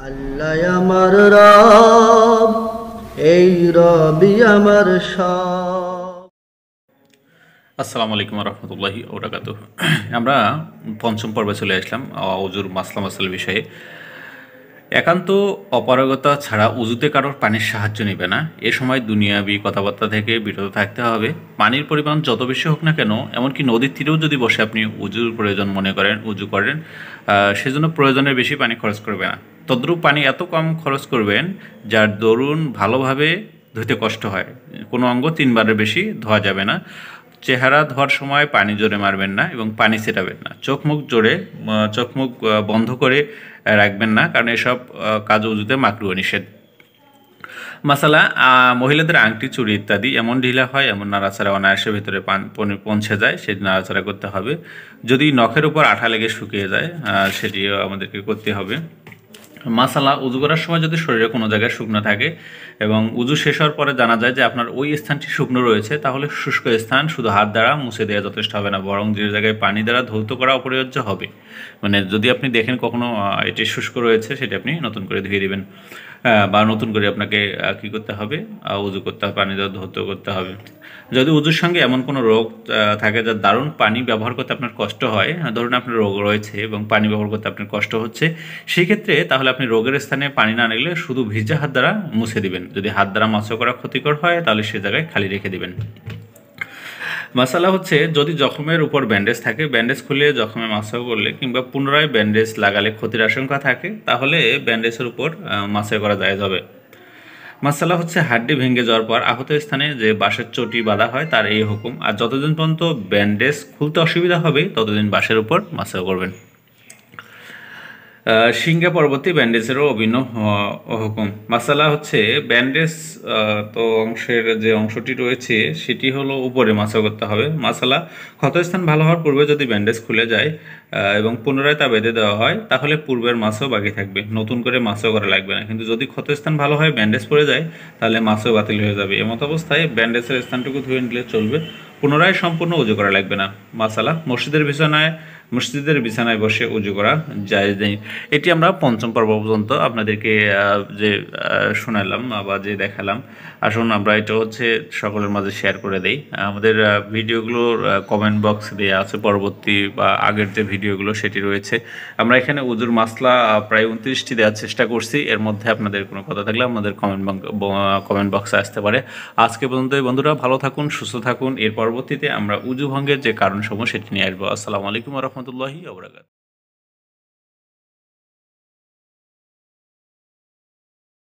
আল্লাহ আমার রব, এই রবি আমার সব। আসসালামু আলাইকুম রহমতুল্লাহি ওবরাকাতুহু। আমরা পঞ্চম পর্বে চলে আসলাম অজুর মাসলা মাসাল বিষয়ে। একান্ত অপারগতা ছাড়া উজুতে কারোর পানির সাহায্য নেবে না। এ সময় দুনিয়াবি কথাবার্তা থেকে বিরত থাকতে হবে। পানির পরিমাণ যত বেশি হোক না কেন, এমনকি নদীর তীরেও যদি বসে আপনি উজুর প্রয়োজন মনে করেন, উজু করেন, সেজন্য প্রয়োজনের বেশি পানি খরচ করবে না। তদ্রূপ পানি এত কম খরচ করবেন যার দরুন ভালোভাবে ধুতে কষ্ট হয়। কোনো অঙ্গ ৩ বারের বেশি ধোয়া যাবে না। চেহারা ধোয়ার সময় পানি জোরে মারবেন না এবং পানি ছেটাবেন না। চোখ মুখ বন্ধ করে রাখবেন না, কারণ এসব কাজ উজুতে মাকরুহ নিষেধ। মাসালা, মহিলাদের আংটি, চুড়ি ইত্যাদি এমন ঢিলা হয়, এমন নাড়াচাড়া অনায়াসে ভেতরে পৌঁছে যায়, সেটি নাড়াচাড়া করতে হবে। যদি নখের উপর আঠা লেগে শুকিয়ে যায়, সেটিও আমাদেরকে করতে হবে। মাসালা, উজু করার সময় যদি শরীরে কোনো জায়গায় শুকনো থাকে এবং উজু শেষ হওয়ার পরে জানা যায় যে আপনার ওই স্থানটি শুকনো রয়েছে, তাহলে শুষ্ক স্থান শুধু হাত দ্বারা মুছে দেওয়া যথেষ্ট হবে না, বরং যে জায়গায় পানি দ্বারা ধৌত করা অপরিহার্য হবে। মানে যদি আপনি দেখেন কখনো এটি শুষ্ক রয়েছে, সেটি আপনি নতুন করে ধুয়ে দেবেন, বা নতুন করে আপনাকে কী করতে হবে, উজু করতে হবে, পানি দ্বারা ধৌত করতে হবে। যদি উজুর সঙ্গে এমন কোনো রোগ থাকে যার দারুণ পানি ব্যবহার করতে আপনার কষ্ট হয়, ধরুন আপনার রোগ রয়েছে এবং পানি ব্যবহার করতে আপনার কষ্ট হচ্ছে, সেই ক্ষেত্রে তাহলে আপনি রোগের স্থানে পানি না নিলে শুধু ভিজা হাত দ্বারা মুছে দিবেন। যদি হাত দ্বারা মাসা করা ক্ষতিকর হয়, তাহলে সে জায়গায় খালি রেখে দিবেন। মাসালা হচ্ছে, যদি জখমের উপর ব্যান্ডেজ থাকে, ব্যান্ডেজ খুলে জখমে মাসা করলে কিংবা পুনরায় ব্যান্ডেজ লাগালে ক্ষতির আশঙ্কা থাকে, তাহলে ব্যান্ডেজের উপর মাসা করা যায় যাবে। মাসালা হচ্ছে, হাড্ডি ভেঙে যাওয়ার পর আহত স্থানে যে বাঁশের চটি বাঁধা হয় তার এই হুকুম। আর যতদিন পর্যন্ত ব্যান্ডেজ খুলতে অসুবিধা হবে ততদিন বাঁশের উপর মাসা করবেন। শিঙ্গা পরবর্তী ব্যান্ডেজেরও অভিন্ন হুকুম। মাসালা হচ্ছে, ব্যান্ডেজ তো যে অংশটি রয়েছে সেটি হলো উপরে মাসা করতে হবে। মাসালা, ক্ষতস্থান ভালো হওয়ার পূর্বে যদি ব্যান্ডেজ খুলে যায় এবং পুনরায় তা বেঁধে দেওয়া হয়, তাহলে পূর্বের মাসও বাকি থাকবে, নতুন করে মাসও করা লাগবে না। কিন্তু যদি ক্ষতস্থান ভালো হয়, ব্যান্ডেজ পড়ে যায়, তাহলে মাসও বাতিল হয়ে যাবে। এমত অবস্থায় ব্যান্ডেজের স্থানটুকু ধুয়ে নিলে চলবে, পুনরায় সম্পূর্ণ উজু করা লাগবে না। মাসালা, মসজিদের বিছানায় বসে উজু করা জায়েজ নেই। এটি আমরা পঞ্চম পর্ব পর্যন্ত আপনাদেরকে যে শোনালাম বা যে দেখালাম, আসুন আমরা এটা হচ্ছে সকলের মাঝে শেয়ার করে দেই। আমাদের ভিডিওগুলোর কমেন্ট বক্স দেওয়া আছে, পরবর্তী বা আগের যে ভিডিওগুলো সেটি রয়েছে। আমরা এখানে উজুর মাসলা প্রায় 29টি দেওয়ার চেষ্টা করছি। এর মধ্যে আপনাদের কোনো কথা থাকলে আমাদের কমেন্ট বক্সে আসতে পারে। আজকে পর্যন্তই বন্ধুরা, ভালো থাকুন, সুস্থ থাকুন। এর পরবর্তীতে আমরা উজু ভঙ্গের যে কারণসমূহ সেটি নিয়ে আসবো। আসসালামু আলাইকুম রহমতুল্লাহি ওয়া বারাকাতুহু।